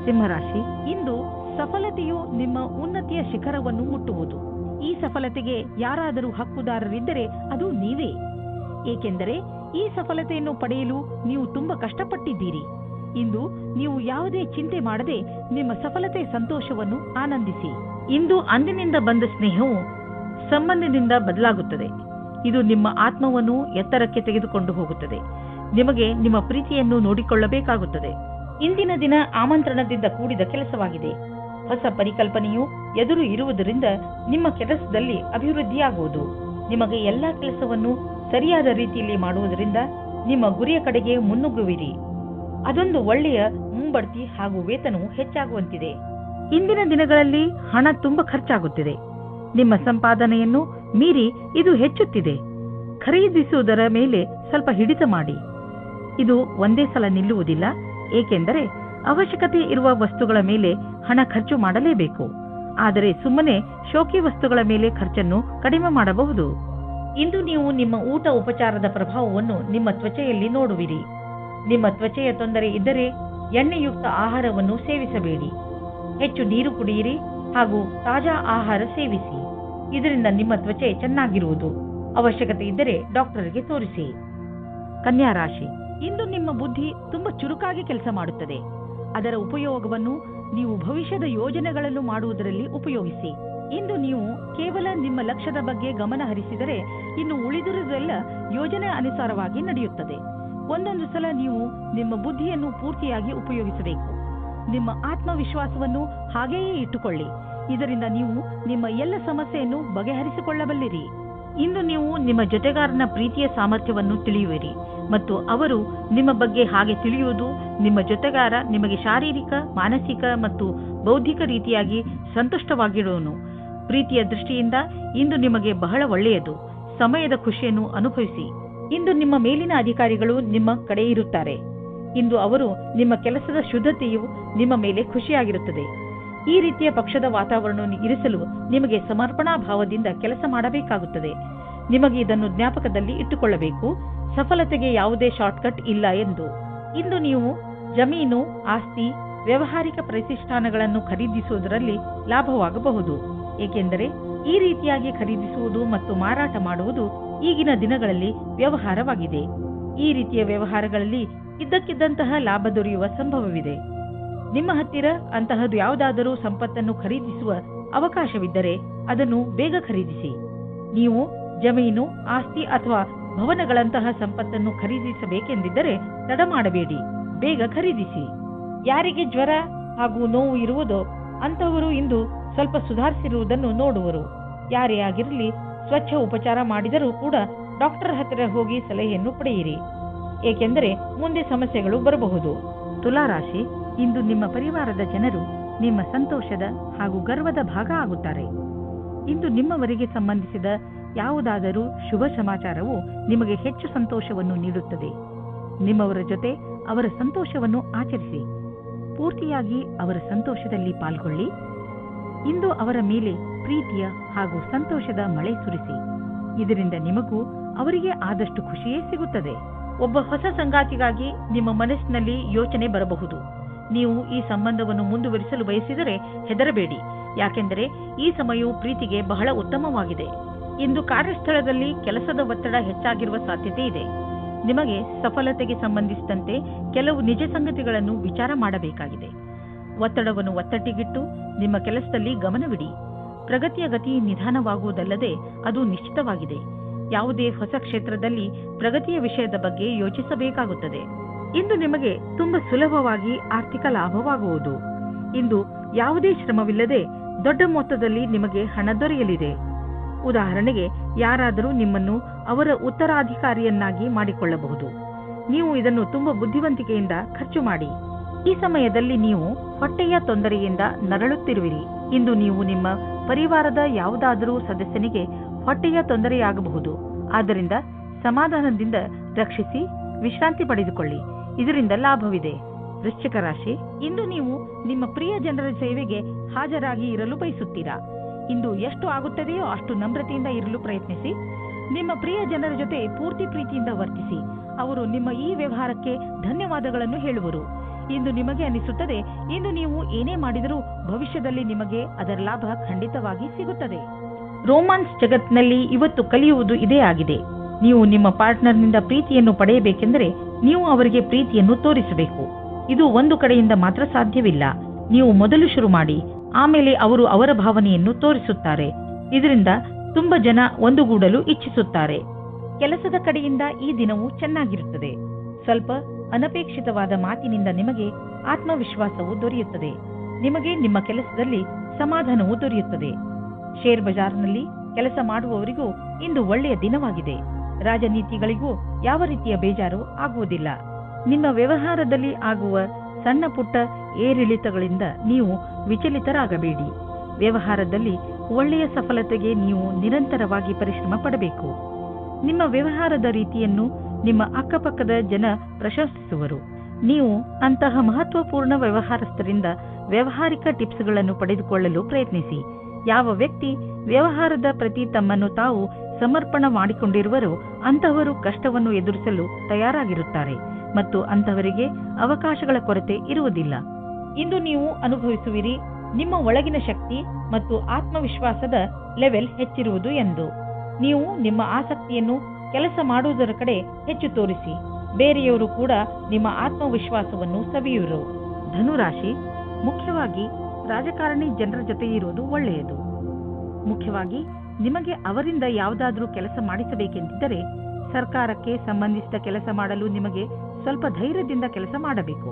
[SPEAKER 2] ಸಿಂಹರಾಶಿ, ಇಂದು ಸಫಲತೆಯು ನಿಮ್ಮ ಉನ್ನತಿಯ ಶಿಖರವನ್ನು ಮುಟ್ಟುವುದು. ಈ ಸಫಲತೆಗೆ ಯಾರಾದರೂ ಹಕ್ಕುದಾರರಿದ್ದರೆ ಅದು ನೀವೇ, ಏಕೆಂದರೆ ಈ ಸಫಲತೆಯನ್ನು ಪಡೆಯಲು ನೀವು ತುಂಬಾ ಕಷ್ಟಪಟ್ಟಿದ್ದೀರಿ. ಇಂದು ನೀವು ಯಾವುದೇ ಚಿಂತೆ ಮಾಡದೆ ನಿಮ್ಮ ಸಫಲತೆ ಸಂತೋಷವನ್ನು ಆನಂದಿಸಿ. ಇಂದು ಅಂದಿನಿಂದ ಬಂದ ಸ್ನೇಹವು ಸಂಬಂಧದಿಂದ ಬದಲಾಗುತ್ತದೆ. ಇದು ನಿಮ್ಮ ಆತ್ಮವನ್ನು ಎತ್ತರಕ್ಕೆ ತೆಗೆದುಕೊಂಡು ಹೋಗುತ್ತದೆ. ನಿಮಗೆ ನಿಮ್ಮ ಪ್ರೀತಿಯನ್ನು ನೋಡಿಕೊಳ್ಳಬೇಕಾಗುತ್ತದೆ. ಇಂದಿನ ದಿನ ಆಮಂತ್ರಣದಿಂದ ಕೂಡಿದ ಕೆಲಸವಾಗಿದೆ. ಹೊಸ ಪರಿಕಲ್ಪನೆಯು ಎದುರು ಇರುವುದರಿಂದ ನಿಮ್ಮ ಕೆಲಸದಲ್ಲಿ ಅಭಿವೃದ್ಧಿಯಾಗುವುದು. ನಿಮಗೆ ಎಲ್ಲಾ ಕೆಲಸವನ್ನು ಸರಿಯಾದ ರೀತಿಯಲ್ಲಿ ಮಾಡುವುದರಿಂದ ನಿಮ್ಮ ಗುರಿಯ ಕಡೆಗೆ ಮುನ್ನುಗ್ಗುವಿರಿ. ಅದೊಂದು ಒಳ್ಳೆಯ ಮುಂಬಡ್ತಿ ಹಾಗೂ ವೇತನವು ಹೆಚ್ಚಾಗುವಂತಿದೆ. ಇಂದಿನ ದಿನಗಳಲ್ಲಿ ಹಣ ತುಂಬಾ ಖರ್ಚಾಗುತ್ತಿದೆ. ನಿಮ್ಮ ಸಂಪಾದನೆಯನ್ನು ಮೀರಿ ಇದು ಹೆಚ್ಚುತ್ತಿದೆ. ಖರೀದಿಸುವುದರ ಮೇಲೆ ಸ್ವಲ್ಪ ಹಿಡಿತ ಮಾಡಿ. ಇದು ಒಂದೇ ಸಲ ನಿಲ್ಲುವುದಿಲ್ಲ, ಏಕೆಂದರೆ ಅವಶ್ಯಕತೆ ಇರುವ ವಸ್ತುಗಳ ಮೇಲೆ ಹಣ ಖರ್ಚು ಮಾಡಲೇಬೇಕು. ಆದರೆ ಸುಮ್ಮನೆ ಶೋಕಿ ವಸ್ತುಗಳ ಮೇಲೆ ಖರ್ಚನ್ನು ಕಡಿಮೆ ಮಾಡಬಹುದು. ಇಂದು ನೀವು ನಿಮ್ಮ ಊಟ ಉಪಚಾರದ ಪ್ರಭಾವವನ್ನು ನಿಮ್ಮ ತ್ವಚೆಯಲ್ಲಿ ನೋಡುವಿರಿ. ನಿಮ್ಮ ತ್ವಚೆಯ ತೊಂದರೆ ಇದ್ದರೆ ಎಣ್ಣೆಯುಕ್ತ ಆಹಾರವನ್ನು ಸೇವಿಸಬೇಡಿ. ಹೆಚ್ಚು ನೀರು ಕುಡಿಯಿರಿ ಹಾಗೂ ತಾಜಾ ಆಹಾರ ಸೇವಿಸಿ. ಇದರಿಂದ ನಿಮ್ಮ ತ್ವಚೆ ಚೆನ್ನಾಗಿರುವುದು. ಅವಶ್ಯಕತೆ ಇದ್ದರೆ ಡಾಕ್ಟರ್ಗೆ ತೋರಿಸಿ. ಕನ್ಯಾ ರಾಶಿ, ಇಂದು ನಿಮ್ಮ ಬುದ್ಧಿ ತುಂಬಾ ಚುರುಕಾಗಿ ಕೆಲಸ ಮಾಡುತ್ತದೆ. ಅದರ ಉಪಯೋಗವನ್ನು ನೀವು ಭವಿಷ್ಯದ ಯೋಜನೆಗಳನ್ನು ಮಾಡುವುದರಲ್ಲಿ ಉಪಯೋಗಿಸಿ. ಇಂದು ನೀವು ಕೇವಲ ನಿಮ್ಮ ಲಕ್ಷ್ಯದ ಬಗ್ಗೆ ಗಮನ ಹರಿಸಿದರೆ ಇನ್ನು ಉಳಿದಿರುವುದೆಲ್ಲ ಯೋಜನೆ ಅನುಸಾರವಾಗಿ ನಡೆಯುತ್ತದೆ. ಒಂದೊಂದು ಸಲ ನೀವು ನಿಮ್ಮ ಬುದ್ಧಿಯನ್ನು ಪೂರ್ತಿಯಾಗಿ ಉಪಯೋಗಿಸಬೇಕು. ನಿಮ್ಮ ಆತ್ಮವಿಶ್ವಾಸವನ್ನು ಹಾಗೆಯೇ ಇಟ್ಟುಕೊಳ್ಳಿ. ಇದರಿಂದ ನೀವು ನಿಮ್ಮ ಎಲ್ಲ ಸಮಸ್ಯೆಯನ್ನು ಬಗೆಹರಿಸಿಕೊಳ್ಳಬಲ್ಲಿರಿ. ಇಂದು ನೀವು ನಿಮ್ಮ ಜೊತೆಗಾರನ ಪ್ರೀತಿಯ ಸಾಮರ್ಥ್ಯವನ್ನು ತಿಳಿಯುವಿರಿ ಮತ್ತು ಅವರು ನಿಮ್ಮ ಬಗ್ಗೆ ಹಾಗೆ ತಿಳಿಯುವುದು. ನಿಮ್ಮ ಜೊತೆಗಾರ ನಿಮಗೆ ಶಾರೀರಿಕ, ಮಾನಸಿಕ ಮತ್ತು ಬೌದ್ಧಿಕ ರೀತಿಯಾಗಿ ಸಂತುಷ್ಟವಾಗಿರುವನು. ಪ್ರೀತಿಯ ದೃಷ್ಟಿಯಿಂದ ಇಂದು ನಿಮಗೆ ಬಹಳ ಒಳ್ಳೆಯದು. ಸಮಯದ ಖುಷಿಯನ್ನು ಅನುಭವಿಸಿ. ಇಂದು ನಿಮ್ಮ ಮೇಲಿನ ಅಧಿಕಾರಿಗಳು ನಿಮ್ಮ ಕಡೆ ಇರುತ್ತಾರೆ. ಇಂದು ಅವರು ನಿಮ್ಮ ಕೆಲಸದ ಶುದ್ಧತೆಯು ನಿಮ್ಮ ಮೇಲೆ ಖುಷಿಯಾಗಿರುತ್ತದೆ. ಈ ರೀತಿಯ ಪಕ್ಷದ ವಾತಾವರಣವನ್ನು ಇರಿಸಲು ನಿಮಗೆ ಸಮರ್ಪಣಾ ಭಾವದಿಂದ ಕೆಲಸ ಮಾಡಬೇಕಾಗುತ್ತದೆ. ನಿಮಗೆ ಇದನ್ನು ಜ್ಞಾಪಕದಲ್ಲಿ ಇಟ್ಟುಕೊಳ್ಳಬೇಕು. ಸಫಲತೆಗೆ ಯಾವುದೇ ಶಾರ್ಟ್ಕಟ್ ಇಲ್ಲ ಎಂದು. ಇಂದು ನೀವು ಜಮೀನು, ಆಸ್ತಿ, ವ್ಯಾವಹಾರಿಕ ಪ್ರತಿಷ್ಠಾನಗಳನ್ನು ಖರೀದಿಸುವುದರಲ್ಲಿ ಲಾಭವಾಗಬಹುದು, ಏಕೆಂದರೆ ಈ ರೀತಿಯಾಗಿ ಖರೀದಿಸುವುದು ಮತ್ತು ಮಾರಾಟ ಮಾಡುವುದು ಈಗಿನ ದಿನಗಳಲ್ಲಿ ವ್ಯವಹಾರವಾಗಿದೆ. ಈ ರೀತಿಯ ವ್ಯವಹಾರಗಳಲ್ಲಿ ಇದ್ದಕ್ಕಿದ್ದಂತಹ ಲಾಭ ದೊರೆಯುವ ಸಂಭವವಿದೆ. ನಿಮ್ಮ ಹತ್ತಿರ ಅಂತಹದ್ದು ಯಾವುದಾದರೂ ಸಂಪತ್ತನ್ನು ಖರೀದಿಸುವ ಅವಕಾಶವಿದ್ದರೆ ಅದನ್ನು ಬೇಗ ಖರೀದಿಸಿ. ನೀವು ಜಮೀನು, ಆಸ್ತಿ ಅಥವಾ ಭವನಗಳಂತಹ ಸಂಪತ್ತನ್ನು ಖರೀದಿಸಬೇಕೆಂದಿದ್ದರೆ ತಡ ಮಾಡಬೇಡಿ, ಬೇಗ ಖರೀದಿಸಿ. ಯಾರಿಗೆ ಜ್ವರ ಹಾಗೂ ನೋವು ಇರುವುದೋ ಅಂತಹವರು ಇಂದು ಸ್ವಲ್ಪ ಸುಧಾರಿಸಿರುವುದನ್ನು ನೋಡುವರು. ಯಾರೇ ಆಗಿರಲಿ, ಸ್ವಚ್ಛ ಉಪಚಾರ ಮಾಡಿದರೂ ಕೂಡ ಡಾಕ್ಟರ್ ಹತ್ತಿರ ಹೋಗಿ ಸಲಹೆಯನ್ನು ಪಡೆಯಿರಿ, ಏಕೆಂದರೆ ಮುಂದೆ ಸಮಸ್ಯೆಗಳು ಬರಬಹುದು. ತುಲಾರಾಶಿ, ಇಂದು ನಿಮ್ಮ ಪರಿವಾರದ ಜನರು ನಿಮ್ಮ ಸಂತೋಷದ ಹಾಗೂ ಗರ್ವದ ಭಾಗ ಆಗುತ್ತಾರೆ. ಇಂದು ನಿಮ್ಮವರಿಗೆ ಸಂಬಂಧಿಸಿದ ಯಾವುದಾದರೂ ಶುಭ ಸಮಾಚಾರವು ನಿಮಗೆ ಹೆಚ್ಚು ಸಂತೋಷವನ್ನು ನೀಡುತ್ತದೆ. ನಿಮ್ಮವರ ಜೊತೆ ಅವರ ಸಂತೋಷವನ್ನು ಆಚರಿಸಿ, ಪೂರ್ತಿಯಾಗಿ ಅವರ ಸಂತೋಷದಲ್ಲಿ ಪಾಲ್ಗೊಳ್ಳಿ. ಇಂದು ಅವರ ಮೇಲೆ ಪ್ರೀತಿಯ ಹಾಗೂ ಸಂತೋಷದ ಮಳೆ ಸುರಿಸಿ. ಇದರಿಂದ ನಿಮಗೂ ಅವರಿಗೆ ಆದಷ್ಟು ಖುಷಿಯೇ ಸಿಗುತ್ತದೆ. ಒಬ್ಬ ಹೊಸ ಸಂಗಾತಿಗಾಗಿ ನಿಮ್ಮ ಮನಸ್ಸಿನಲ್ಲಿ ಯೋಚನೆ ಬರಬಹುದು. ನೀವು ಈ ಸಂಬಂಧವನ್ನು ಮುಂದುವರಿಸಲು ಬಯಸಿದರೆ ಹೆದರಬೇಡಿ, ಯಾಕೆಂದರೆ ಈ ಸಮಯವು ಪ್ರೀತಿಗೆ ಬಹಳ ಉತ್ತಮವಾಗಿದೆ. ಇಂದು ಕಾರ್ಯಸ್ಥಳದಲ್ಲಿ ಕೆಲಸದ ಒತ್ತಡ ಹೆಚ್ಚಾಗಿರುವ ಸಾಧ್ಯತೆ ಇದೆ. ನಿಮಗೆ ಸಫಲತೆಗೆ ಸಂಬಂಧಿಸಿದಂತೆ ಕೆಲವು ನಿಜ ಸಂಗತಿಗಳನ್ನು ವಿಚಾರ ಮಾಡಬೇಕಾಗಿದೆ. ಒತ್ತಡವನ್ನು ಒತ್ತಟ್ಟಿಗಿಟ್ಟು ನಿಮ್ಮ ಕೆಲಸದಲ್ಲಿ ಗಮನವಿಡಿ. ಪ್ರಗತಿಯ ಗತಿ ನಿಧಾನವಾಗುವುದಲ್ಲದೆ ಅದು ನಿಶ್ಚಿತವಾಗಿದೆ. ಯಾವುದೇ ಹೊಸ ಕ್ಷೇತ್ರದಲ್ಲಿ ಪ್ರಗತಿಯ ವಿಷಯದ ಬಗ್ಗೆ ಯೋಚಿಸಬೇಕಾಗುತ್ತದೆ. ಇಂದು ನಿಮಗೆ ತುಂಬಾ ಸುಲಭವಾಗಿ ಆರ್ಥಿಕ ಲಾಭವಾಗುವುದು. ಇಂದು ಯಾವುದೇ ಶ್ರಮವಿಲ್ಲದೆ ದೊಡ್ಡ ಮೊತ್ತದಲ್ಲಿ ನಿಮಗೆ ಹಣ ದೊರೆಯಲಿದೆ. ಉದಾಹರಣೆಗೆ, ಯಾರಾದರೂ ನಿಮ್ಮನ್ನು ಅವರ ಉತ್ತರಾಧಿಕಾರಿಯನ್ನಾಗಿ ಮಾಡಿಕೊಳ್ಳಬಹುದು. ನೀವು ಇದನ್ನು ತುಂಬಾ ಬುದ್ಧಿವಂತಿಕೆಯಿಂದ ಖರ್ಚು ಮಾಡಿ. ಈ ಸಮಯದಲ್ಲಿ ನೀವು ಹೊಟ್ಟೆಯ ತೊಂದರೆಯಿಂದ ನರಳುತ್ತಿರುವಿರಿ. ಇಂದು ನೀವು ನಿಮ್ಮ ಪರಿವಾರದ ಯಾವುದಾದರೂ ಸದಸ್ಯನಿಗೆ ಹೊಟ್ಟೆಯ ತೊಂದರೆಯಾಗಬಹುದು. ಆದ್ದರಿಂದ ಸಮಾಧಾನದಿಂದ ರಕ್ಷಿಸಿ ವಿಶ್ರಾಂತಿ ಪಡೆದುಕೊಳ್ಳಿ. ಇದರಿಂದ ಲಾಭವಿದೆ. ವೃಶ್ಚಿಕ ರಾಶಿ, ಇಂದು ನೀವು ನಿಮ್ಮ ಪ್ರಿಯ ಜನರ ಸೇವೆಗೆ ಹಾಜರಾಗಿ ಇರಲು ಬಯಸುತ್ತೀರಾ. ಇಂದು ಎಷ್ಟು ಆಗುತ್ತದೆಯೋ ಅಷ್ಟು ನಮ್ರತೆಯಿಂದ ಇರಲು ಪ್ರಯತ್ನಿಸಿ. ನಿಮ್ಮ ಪ್ರಿಯ ಜನರ ಜೊತೆ ಪೂರ್ತಿ ಪ್ರೀತಿಯಿಂದ ವರ್ತಿಸಿ. ಅವರು ನಿಮ್ಮ ಈ ವ್ಯವಹಾರಕ್ಕೆ ಧನ್ಯವಾದಗಳನ್ನು ಹೇಳುವರು. ಇಂದು ನಿಮಗೆ ಅನಿಸುತ್ತದೆ, ಇಂದು ನೀವು ಏನೇ ಮಾಡಿದರೂ ಭವಿಷ್ಯದಲ್ಲಿ ನಿಮಗೆ ಅದರ ಲಾಭ ಖಂಡಿತವಾಗಿ ಸಿಗುತ್ತದೆ. ರೋಮಾನ್ಸ್ ಜಗತ್ತಿನಲ್ಲಿ ಇವತ್ತು ಕಲಿಯುವುದು ಇದೇ ಆಗಿದೆ. ನೀವು ನಿಮ್ಮ ಪಾರ್ಟ್ನರ್ನಿಂದ ಪ್ರೀತಿಯನ್ನು ಪಡೆಯಬೇಕೆಂದರೆ ನೀವು ಅವರಿಗೆ ಪ್ರೀತಿಯನ್ನು ತೋರಿಸಬೇಕು. ಇದು ಒಂದು ಕಡೆಯಿಂದ ಮಾತ್ರ ಸಾಧ್ಯವಿಲ್ಲ. ನೀವು ಮೊದಲು ಶುರು ಮಾಡಿ, ಆಮೇಲೆ ಅವರು ಅವರ ಭಾವನೆಯನ್ನು ತೋರಿಸುತ್ತಾರೆ. ಇದರಿಂದ ತುಂಬಾ ಜನ ಒಂದುಗೂಡಲು ಇಚ್ಛಿಸುತ್ತಾರೆ. ಕೆಲಸದ ಕಡೆಯಿಂದ ಈ ದಿನವು ಚೆನ್ನಾಗಿರುತ್ತದೆ. ಸ್ವಲ್ಪ ಅನಪೇಕ್ಷಿತವಾದ ಮಾತಿನಿಂದ ನಿಮಗೆ ಆತ್ಮವಿಶ್ವಾಸವು ದೊರೆಯುತ್ತದೆ. ನಿಮಗೆ ನಿಮ್ಮ ಕೆಲಸದಲ್ಲಿ ಸಮಾಧಾನವೂ ದೊರೆಯುತ್ತದೆ. ಶೇರ್ ಬಜಾರ್ನಲ್ಲಿ ಕೆಲಸ ಮಾಡುವವರಿಗೂ ಇಂದು ಒಳ್ಳೆಯ ದಿನವಾಗಿದೆ. ರಾಜನೀತಿಗಳಿಗೂ ಯಾವ ರೀತಿಯ ಬೇಜಾರು ಆಗುವುದಿಲ್ಲ. ನಿಮ್ಮ ವ್ಯವಹಾರದಲ್ಲಿ ಆಗುವ ಸಣ್ಣ ಪುಟ್ಟ ಏರಿಳಿತಗಳಿಂದ ನೀವು ವಿಚಲಿತರಾಗಬೇಡಿ. ವ್ಯವಹಾರದಲ್ಲಿ ಒಳ್ಳೆಯ ಸಫಲತೆಗೆ ನೀವು ನಿರಂತರವಾಗಿ ಪರಿಶ್ರಮ ಪಡಬೇಕು. ನಿಮ್ಮ ವ್ಯವಹಾರದ ರೀತಿಯನ್ನು ನಿಮ್ಮ ಅಕ್ಕಪಕ್ಕದ ಜನ ಪ್ರಶಂಸಿಸುವರು. ನೀವು ಅಂತಹ ಮಹತ್ವಪೂರ್ಣ ವ್ಯವಹಾರಸ್ಥರಿಂದ ವ್ಯಾವಹಾರಿಕ ಟಿಪ್ಸ್ಗಳನ್ನು ಪಡೆದುಕೊಳ್ಳಲು ಪ್ರಯತ್ನಿಸಿ. ಯಾವ ವ್ಯಕ್ತಿ ವ್ಯವಹಾರದ ಪ್ರತಿ ತಮ್ಮನ್ನು ತಾವು ಸಮರ್ಪಣ ಮಾಡಿಕೊಂಡಿರುವರೋ ಅಂತಹವರು ಕಷ್ಟವನ್ನು ಎದುರಿಸಲು ತಯಾರಾಗಿರುತ್ತಾರೆ ಮತ್ತು ಅಂತಹವರಿಗೆ ಅವಕಾಶಗಳ ಕೊರತೆ ಇರುವುದಿಲ್ಲ. ಇಂದು ನೀವು ಅನುಭವಿಸುವಿರಿ ನಿಮ್ಮ ಒಳಗಿನ ಶಕ್ತಿ ಮತ್ತು ಆತ್ಮವಿಶ್ವಾಸದ ಲೆವೆಲ್ ಹೆಚ್ಚಿರುವುದು ಎಂದು. ನೀವು ನಿಮ್ಮ ಆಸಕ್ತಿಯನ್ನು ಕೆಲಸ ಮಾಡುವುದರ ಕಡೆ ಹೆಚ್ಚು ತೋರಿಸಿ. ಬೇರೆಯವರು ಕೂಡ ನಿಮ್ಮ ಆತ್ಮವಿಶ್ವಾಸವನ್ನು ಸವಿಯುವರು. ಧನುರಾಶಿ, ಮುಖ್ಯವಾಗಿ ರಾಜಕಾರಣಿ ಜನರ ಜೊತೆ ಇರುವುದು ಒಳ್ಳೆಯದು. ಮುಖ್ಯವಾಗಿ ನಿಮಗೆ ಅವರಿಂದ ಯಾವುದಾದರೂ ಕೆಲಸ ಮಾಡಿಸಬೇಕೆಂದಿದ್ದರೆ ಸರ್ಕಾರಕ್ಕೆ ಸಂಬಂಧಿಸಿದ ಕೆಲಸ ಮಾಡಲು ನಿಮಗೆ ಸ್ವಲ್ಪ ಧೈರ್ಯದಿಂದ ಕೆಲಸ ಮಾಡಬೇಕು.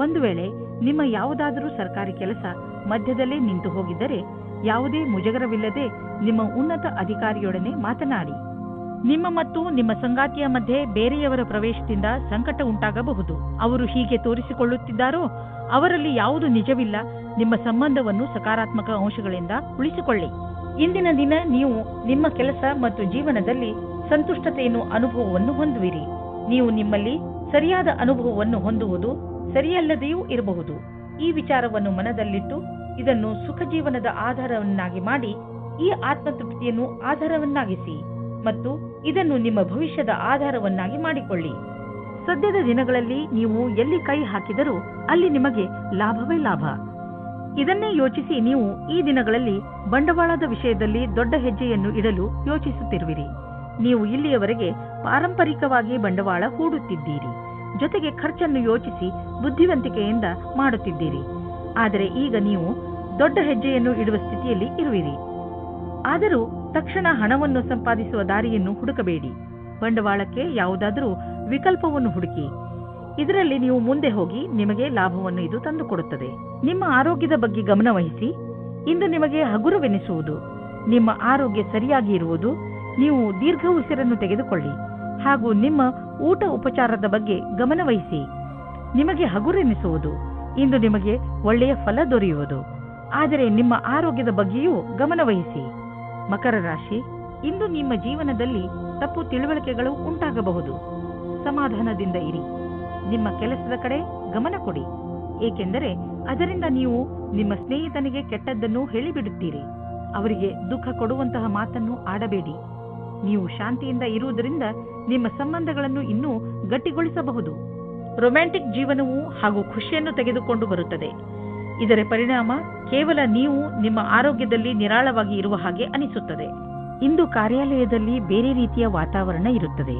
[SPEAKER 2] ಒಂದು ವೇಳೆ ನಿಮ್ಮ ಯಾವುದಾದರೂ ಸರ್ಕಾರಿ ಕೆಲಸ ಮಧ್ಯದಲ್ಲೇ ನಿಂತು ಹೋಗಿದ್ದರೆ ಯಾವುದೇ ಮುಜುಗರವಿಲ್ಲದೆ ನಿಮ್ಮ ಉನ್ನತ ಅಧಿಕಾರಿಯೊಡನೆ ಮಾತನಾಡಿ. ನಿಮ್ಮ ಮತ್ತು ನಿಮ್ಮ ಸಂಗಾತಿಯ ಮಧ್ಯೆ ಬೇರೆಯವರ ಪ್ರವೇಶದಿಂದ ಸಂಕಟ ಉಂಟಾಗಬಹುದು. ಅವರು ಹೀಗೆ ತೋರಿಸಿಕೊಳ್ಳುತ್ತಿದ್ದಾರೋ ಅವರಲ್ಲಿ ಯಾವುದು ನಿಜವಿಲ್ಲ. ನಿಮ್ಮ ಸಂಬಂಧವನ್ನು ಸಕಾರಾತ್ಮಕ ಅಂಶಗಳಿಂದ ಉಳಿಸಿಕೊಳ್ಳಿ. ಇಂದಿನ ದಿನ ನೀವು ನಿಮ್ಮ ಕೆಲಸ ಮತ್ತು ಜೀವನದಲ್ಲಿ ಸಂತುಷ್ಟತೆಯನ್ನು ಅನುಭವವನ್ನು ಹೊಂದುವಿರಿ. ನೀವು ನಿಮ್ಮಲ್ಲಿ ಸರಿಯಾದ ಅನುಭವವನ್ನು ಹೊಂದುವುದು ಸರಿಯಲ್ಲದೆಯೂ ಇರಬಹುದು. ಈ ವಿಚಾರವನ್ನು ಮನದಲ್ಲಿಟ್ಟು ಇದನ್ನು ಸುಖ ಜೀವನದ ಆಧಾರವನ್ನಾಗಿ ಮಾಡಿ ಈ ಆತ್ಮತೃಪ್ತಿಯನ್ನು ಆಧಾರವನ್ನಾಗಿಸಿ ಮತ್ತು ಇದನ್ನು ನಿಮ್ಮ ಭವಿಷ್ಯದ ಆಧಾರವನ್ನಾಗಿ ಮಾಡಿಕೊಳ್ಳಿ. ಸದ್ಯದ ದಿನಗಳಲ್ಲಿ ನೀವು ಎಲ್ಲಿ ಕೈ ಹಾಕಿದರೂ ಅಲ್ಲಿ ನಿಮಗೆ ಲಾಭವೇ ಲಾಭ. ಇದನ್ನೇ ಯೋಚಿಸಿ ನೀವು ಈ ದಿನಗಳಲ್ಲಿ ಬಂಡವಾಳದ ವಿಷಯದಲ್ಲಿ ದೊಡ್ಡ ಹೆಜ್ಜೆಯನ್ನು ಇಡಲು ಯೋಚಿಸುತ್ತಿರುವಿರಿ. ನೀವು ಇಲ್ಲಿಯವರೆಗೆ ಪಾರಂಪರಿಕವಾಗಿ ಬಂಡವಾಳ ಹೂಡುತ್ತಿದ್ದೀರಿ, ಜೊತೆಗೆ ಖರ್ಚನ್ನು ಯೋಚಿಸಿ ಬುದ್ಧಿವಂತಿಕೆಯಿಂದ ಮಾಡುತ್ತಿದ್ದೀರಿ. ಆದರೆ ಈಗ ನೀವು ದೊಡ್ಡ ಹೆಜ್ಜೆಯನ್ನು ಇಡುವ ಸ್ಥಿತಿಯಲ್ಲಿ ಇರುವಿರಿ. ಆದರೂ ತಕ್ಷಣ ಹಣವನ್ನು ಸಂಪಾದಿಸುವ ದಾರಿಯನ್ನು ಹುಡುಕಬೇಡಿ. ಬಂಡವಾಳಕ್ಕೆ ಯಾವುದಾದರೂ ವಿಕಲ್ಪವನ್ನು ಹುಡುಕಿ. ಇದರಲ್ಲಿ ನೀವು ಮುಂದೆ ಹೋಗಿ ನಿಮಗೆ ಲಾಭವನ್ನು ಇದು ತಂದುಕೊಡುತ್ತದೆ. ನಿಮ್ಮ ಆರೋಗ್ಯದ ಬಗ್ಗೆ ಗಮನ ವಹಿಸಿ. ಇಂದು ನಿಮಗೆ ಹಗುರವೆನಿಸುವುದು. ನಿಮ್ಮ ಆರೋಗ್ಯ ಸರಿಯಾಗಿ ಇರುವುದು. ನೀವು ದೀರ್ಘ ಉಸಿರನ್ನು ತೆಗೆದುಕೊಳ್ಳಿ ಹಾಗೂ ನಿಮ್ಮ ಊಟ ಉಪಚಾರದ ಬಗ್ಗೆ ಗಮನ ವಹಿಸಿ. ನಿಮಗೆ ಹಗುರೆನಿಸುವುದು. ಇಂದು ನಿಮಗೆ ಒಳ್ಳೆಯ ಫಲ ದೊರೆಯುವುದು. ಆದರೆ ನಿಮ್ಮ ಆರೋಗ್ಯದ ಬಗ್ಗೆಯೂ ಗಮನವಹಿಸಿ. ಮಕರ ರಾಶಿ, ಇಂದು ನಿಮ್ಮ ಜೀವನದಲ್ಲಿ ತಪ್ಪು ತಿಳುವಳಿಕೆಗಳು ಉಂಟಾಗಬಹುದು. ಸಮಾಧಾನದಿಂದ ಇರಿ. ನಿಮ್ಮ ಕೆಲಸದ ಕಡೆ ಗಮನ ಕೊಡಿ, ಏಕೆಂದರೆ ಅದರಿಂದ ನೀವು ನಿಮ್ಮ ಸ್ನೇಹಿತನಿಗೆ ಕೆಟ್ಟದ್ದನ್ನು ಹೇಳಿಬಿಡುತ್ತೀರಿ. ಅವರಿಗೆ ದುಃಖ ಕೊಡುವಂತಹ ಮಾತನ್ನು ಆಡಬೇಡಿ. ನೀವು ಶಾಂತಿಯಿಂದ ಇರುವುದರಿಂದ ನಿಮ್ಮ ಸಂಬಂಧಗಳನ್ನು ಇನ್ನೂ ಗಟ್ಟಿಗೊಳಿಸಬಹುದು. ರೊಮ್ಯಾಂಟಿಕ್ ಜೀವನವು ಹಾಗೂ ಖುಷಿಯನ್ನು ತೆಗೆದುಕೊಂಡು ಬರುತ್ತದೆ. ಇದರ ಪರಿಣಾಮ ಕೇವಲ ನೀವು ನಿಮ್ಮ ಆರೋಗ್ಯದಲ್ಲಿ ನಿರಾಳವಾಗಿ ಇರುವ ಹಾಗೆ ಅನಿಸುತ್ತದೆ. ಇಂದು ಕಾರ್ಯಾಲಯದಲ್ಲಿ ಬೇರೆ ರೀತಿಯ ವಾತಾವರಣ ಇರುತ್ತದೆ.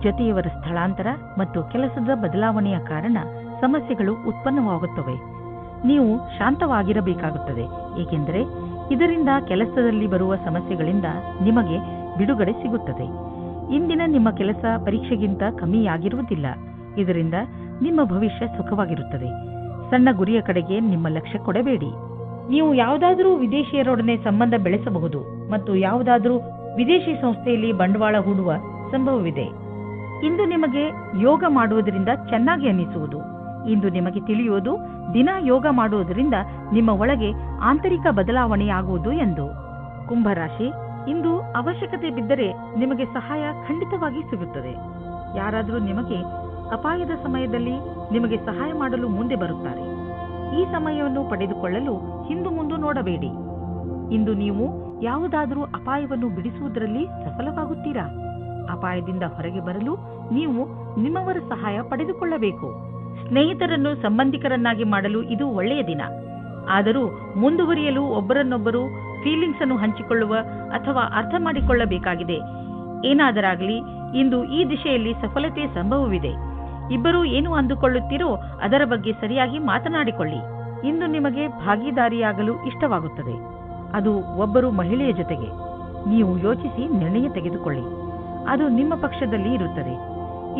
[SPEAKER 2] ಜೊತೆಯವರ ಸ್ಥಳಾಂತರ ಮತ್ತು ಕೆಲಸದ ಬದಲಾವಣೆಯ ಕಾರಣ ಸಮಸ್ಯೆಗಳು ಉತ್ಪನ್ನವಾಗುತ್ತವೆ. ನೀವು ಶಾಂತವಾಗಿರಬೇಕಾಗುತ್ತದೆ, ಏಕೆಂದರೆ ಇದರಿಂದ ಕೆಲಸದಲ್ಲಿ ಬರುವ ಸಮಸ್ಯೆಗಳಿಂದ ನಿಮಗೆ ಬಿಡುಗಡೆ ಸಿಗುತ್ತದೆ. ಇಂದಿನ ನಿಮ್ಮ ಕೆಲಸ ಪರೀಕ್ಷೆಗಿಂತ ಕಮ್ಮಿಯಾಗಿರುವುದಿಲ್ಲ. ಇದರಿಂದ ನಿಮ್ಮ ಭವಿಷ್ಯ ಸುಖವಾಗಿರುತ್ತದೆ. ಸಣ್ಣ ಗುರಿಯ ಕಡೆಗೆ ನಿಮ್ಮ ಲಕ್ಷ್ಯ ಕೊಡಬೇಡಿ. ನೀವು ಯಾವುದಾದರೂ ವಿದೇಶಿಯರೊಡನೆ ಸಂಬಂಧ ಬೆಳೆಸಬಹುದು ಮತ್ತು ಯಾವುದಾದರೂ ವಿದೇಶಿ ಸಂಸ್ಥೆಯಲ್ಲಿ ಬಂಡವಾಳ ಹೂಡುವ ಸಂಭವವಿದೆ. ಇಂದು ನಿಮಗೆ ಯೋಗ ಮಾಡುವುದರಿಂದ ಚೆನ್ನಾಗಿ ಅನ್ನಿಸುವುದು. ಇಂದು ನಿಮಗೆ ತಿಳಿಯುವುದು ದಿನ ಯೋಗ ಮಾಡುವುದರಿಂದ ನಿಮ್ಮ ಒಳಗೆ ಆಂತರಿಕ ಬದಲಾವಣೆಯಾಗುವುದು ಎಂದು. ಕುಂಭರಾಶಿ, ಇಂದು ಅವಶ್ಯಕತೆ ಬಿದ್ದರೆ ನಿಮಗೆ ಸಹಾಯ ಖಂಡಿತವಾಗಿ ಸಿಗುತ್ತದೆ. ಯಾರಾದರೂ ನಿಮಗೆ ಅಪಾಯದ ಸಮಯದಲ್ಲಿ ನಿಮಗೆ ಸಹಾಯ ಮಾಡಲು ಮುಂದೆ ಬರುತ್ತಾರೆ. ಈ ಸಮಯವನ್ನು ಪಡೆದುಕೊಳ್ಳಲು ಹಿಂದು ಮುಂದು ನೋಡಬೇಡಿ. ಇಂದು ನೀವು ಯಾವುದಾದರೂ ಅಪಾಯವನ್ನು ಬಿಡಿಸುವುದರಲ್ಲಿ ಸಫಲವಾಗುತ್ತೀರಾ? ಅಪಾಯದಿಂದ ಹೊರಗೆ ಬರಲು ನೀವು ನಿಮ್ಮವರ ಸಹಾಯ ಪಡೆದುಕೊಳ್ಳಬೇಕು. ಸ್ನೇಹಿತರನ್ನು ಸಂಬಂಧಿಕರನ್ನಾಗಿ ಮಾಡಲು ಇದು ಒಳ್ಳೆಯ ದಿನ. ಆದರೂ ಮುಂದುವರಿಯಲು ಒಬ್ಬರನ್ನೊಬ್ಬರು ಫೀಲಿಂಗ್ಸ್ ಅನ್ನು ಹಂಚಿಕೊಳ್ಳುವ ಅಥವಾ ಅರ್ಥ ಮಾಡಿಕೊಳ್ಳಬೇಕಾಗಿದೆ. ಏನಾದರಾಗಲಿ ಇಂದು ಈ ದಿಶೆಯಲ್ಲಿ ಸಫಲತೆ ಸಂಭವವಿದೆ. ಇಬ್ಬರೂ ಏನು ಅಂದುಕೊಳ್ಳುತ್ತೀರೋ ಅದರ ಬಗ್ಗೆ ಸರಿಯಾಗಿ ಮಾತನಾಡಿಕೊಳ್ಳಿ. ಇಂದು ನಿಮಗೆ ಭಾಗಿದಾರಿಯಾಗಲು ಇಷ್ಟವಾಗುತ್ತದೆ. ಅದು ಒಬ್ಬರು ಮಹಿಳೆಯ ಜೊತೆಗೆ. ನೀವು ಯೋಚಿಸಿ ನಿರ್ಣಯ ತೆಗೆದುಕೊಳ್ಳಿ. ಅದು ನಿಮ್ಮ ಪಕ್ಷದಲ್ಲಿ ಇರುತ್ತದೆ.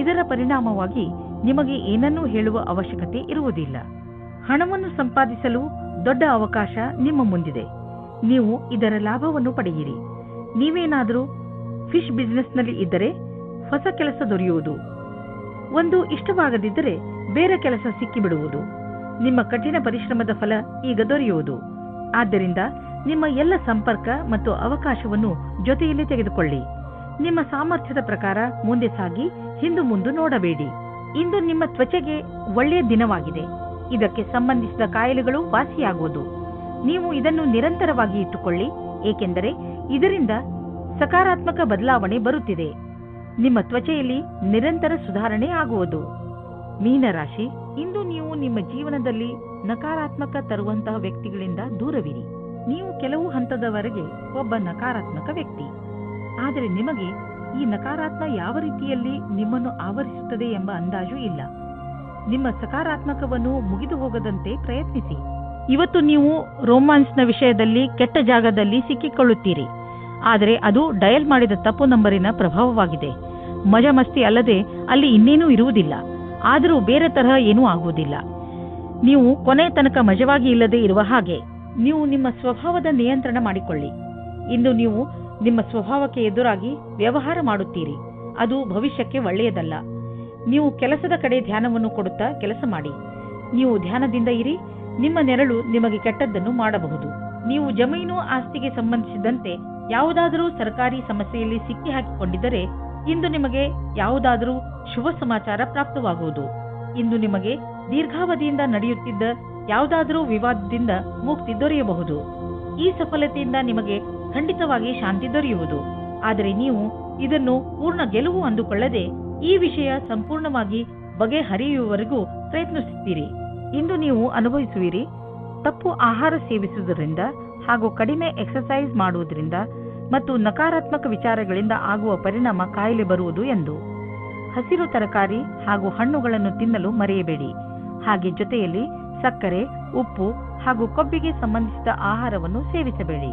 [SPEAKER 2] ಇದರ ಪರಿಣಾಮವಾಗಿ ನಿಮಗೆ ಏನನ್ನೂ ಹೇಳುವ ಅವಶ್ಯಕತೆ ಇರುವುದಿಲ್ಲ. ಹಣವನ್ನು ಸಂಪಾದಿಸಲು ದೊಡ್ಡ ಅವಕಾಶ ನಿಮ್ಮ ಮುಂದಿದೆ. ನೀವು ಇದರ ಲಾಭವನ್ನು ಪಡೆಯಿರಿ. ನೀವೇನಾದರೂ ಫಿಶ್ ಬಿಸಿನೆಸ್ನಲ್ಲಿ ಇದ್ದರೆ ಹೊಸ ಕೆಲಸ ದೊರೆಯುವುದು. ಒಂದು ಇಷ್ಟವಾಗದಿದ್ದರೆ ಬೇರೆ ಕೆಲಸ ಸಿಕ್ಕಿಬಿಡುವುದು. ನಿಮ್ಮ ಕಠಿಣ ಪರಿಶ್ರಮದ ಫಲ ಈಗ ದೊರೆಯುವುದು. ಆದ್ದರಿಂದ ನಿಮ್ಮ ಎಲ್ಲ ಸಂಪರ್ಕ ಮತ್ತು ಅವಕಾಶವನ್ನು ಜೊತೆಯಲ್ಲಿ ತೆಗೆದುಕೊಳ್ಳಿ. ನಿಮ್ಮ ಸಾಮರ್ಥ್ಯದ ಪ್ರಕಾರ ಮುಂದೆ ಸಾಗಿ ಹಿಂದು ಮುಂದು ನೋಡಬೇಡಿ. ಇಂದು ನಿಮ್ಮ ತ್ವಚೆಗೆ ಒಳ್ಳೆಯ ದಿನವಾಗಿದೆ. ಇದಕ್ಕೆ ಸಂಬಂಧಿಸಿದ ಕಾಯಿಲೆಗಳು ವಾಸಿಯಾಗುವುದು. ನೀವು ಇದನ್ನು ನಿರಂತರವಾಗಿ ಇಟ್ಟುಕೊಳ್ಳಿ, ಏಕೆಂದರೆ ಇದರಿಂದ ಸಕಾರಾತ್ಮಕ ಬದಲಾವಣೆ ಬರುತ್ತಿದೆ. ನಿಮ್ಮ ತ್ವಚೆಯಲ್ಲಿ ನಿರಂತರ ಸುಧಾರಣೆ ಆಗುವುದು. ಮೀನರಾಶಿ, ಇಂದು ನೀವು ನಿಮ್ಮ ಜೀವನದಲ್ಲಿ ನಕಾರಾತ್ಮಕ ತರುವಂತಹ ವ್ಯಕ್ತಿಗಳಿಂದ ದೂರವಿರಿ. ನೀವು ಕೆಲವು ಹಂತದವರೆಗೆ ಒಬ್ಬ ನಕಾರಾತ್ಮಕ ವ್ಯಕ್ತಿ. ಆದರೆ ನಿಮಗೆ ಈ ನಕಾರಾತ್ಮ ಯಾವ ರೀತಿಯಲ್ಲಿ ನಿಮ್ಮನ್ನು ಆವರಿಸುತ್ತದೆ ಎಂಬ ಅಂದಾಜು ಇಲ್ಲ. ನಿಮ್ಮ ಸಕಾರಾತ್ಮಕವನ್ನು ಮುಗಿದು ಹೋಗದಂತೆ ಪ್ರಯತ್ನಿಸಿ. ಇವತ್ತು ನೀವು ರೋಮ್ಯಾನ್ಸ್ನ ವಿಷಯದಲ್ಲಿ ಕೆಟ್ಟ ಜಾಗದಲ್ಲಿ ಸಿಕ್ಕಿಕೊಳ್ಳುತ್ತೀರಿ. ಆದರೆ ಅದು ಡಯಲ್ ಮಾಡಿದ ತಪ್ಪು ನಂಬರಿನ ಪ್ರಭಾವವಾಗಿದೆ. ಮಜಾ ಮಸ್ತಿ ಅಲ್ಲದೆ ಅಲ್ಲಿ ಇನ್ನೇನೂ ಇರುವುದಿಲ್ಲ. ಆದರೂ ಬೇರೆ ತರಹ ಏನೂ ಆಗುವುದಿಲ್ಲ. ನೀವು ಕೊನೆ ತನಕ ಮಜವಾಗಿ ಇಲ್ಲದೆ ಇರುವ ಹಾಗೆ. ನೀವು ನಿಮ್ಮ ಸ್ವಭಾವದ ನಿಯಂತ್ರಣ ಮಾಡಿಕೊಳ್ಳಿ. ಇಂದು ನೀವು ನಿಮ್ಮ ಸ್ವಭಾವಕ್ಕೆ ಎದುರಾಗಿ ವ್ಯವಹಾರ ಮಾಡುತ್ತೀರಿ. ಅದು ಭವಿಷ್ಯಕ್ಕೆ ಒಳ್ಳೆಯದಲ್ಲ. ನೀವು ಕೆಲಸದ ಕಡೆ ಧ್ಯಾನವನ್ನು ಕೊಡುತ್ತಾ ಕೆಲಸ ಮಾಡಿ. ನೀವು ಧ್ಯಾನದಿಂದ ಇರಿ. ನಿಮ್ಮ ನೆರಳು ನಿಮಗೆ ಕೆಟ್ಟದ್ದನ್ನು ಮಾಡಬಹುದು. ನೀವು ಜಮೀನು ಆಸ್ತಿಗೆ ಸಂಬಂಧಿಸಿದಂತೆ ಯಾವುದಾದರೂ ಸರ್ಕಾರಿ ಸಮಸ್ಯೆಯಲ್ಲಿ ಸಿಕ್ಕಿ ಹಾಕಿಕೊಂಡಿದ್ದರೆ ಇಂದು ನಿಮಗೆ ಯಾವುದಾದರೂ ಶುಭ ಸಮಾಚಾರ ಪ್ರಾಪ್ತವಾಗುವುದು. ಇಂದು ನಿಮಗೆ ದೀರ್ಘಾವಧಿಯಿಂದ ನಡೆಯುತ್ತಿದ್ದ ಯಾವುದಾದರೂ ವಿವಾದದಿಂದ ಮುಕ್ತಿ ದೊರೆಯಬಹುದು. ಈ ಸಫಲತೆಯಿಂದ ನಿಮಗೆ ಖಂಡಿತವಾಗಿ ಶಾಂತಿ ದೊರೆಯುವುದು. ಆದರೆ ನೀವು ಇದನ್ನು ಪೂರ್ಣ ಗೆಲುವು ಅಂದುಕೊಳ್ಳದೆ ಈ ವಿಷಯ ಸಂಪೂರ್ಣವಾಗಿ ಬಗೆಹರಿಯುವವರೆಗೂ ಪ್ರಯತ್ನಿಸುತ್ತೀರಿ. ಇಂದು ನೀವು ಅನುಭವಿಸುವಿರಿ ತಪ್ಪು ಆಹಾರ ಸೇವಿಸುವುದರಿಂದ ಹಾಗೂ ಕಡಿಮೆ ಎಕ್ಸರ್ಸೈಸ್ ಮಾಡುವುದರಿಂದ ಮತ್ತು ನಕಾರಾತ್ಮಕ ವಿಚಾರಗಳಿಂದ ಆಗುವ ಪರಿಣಾಮ ಕಾಯಿಲೆ ಬರುವುದು ಎಂದು. ಹಸಿರು ತರಕಾರಿ ಹಾಗೂ ಹಣ್ಣುಗಳನ್ನು ತಿನ್ನಲು ಮರೆಯಬೇಡಿ. ಹಾಗೆ ಜೊತೆಯಲ್ಲಿ ಸಕ್ಕರೆ, ಉಪ್ಪು ಹಾಗೂ ಕೊಬ್ಬಿಗೆ ಸಂಬಂಧಿಸಿದ ಆಹಾರವನ್ನು ಸೇವಿಸಬೇಡಿ.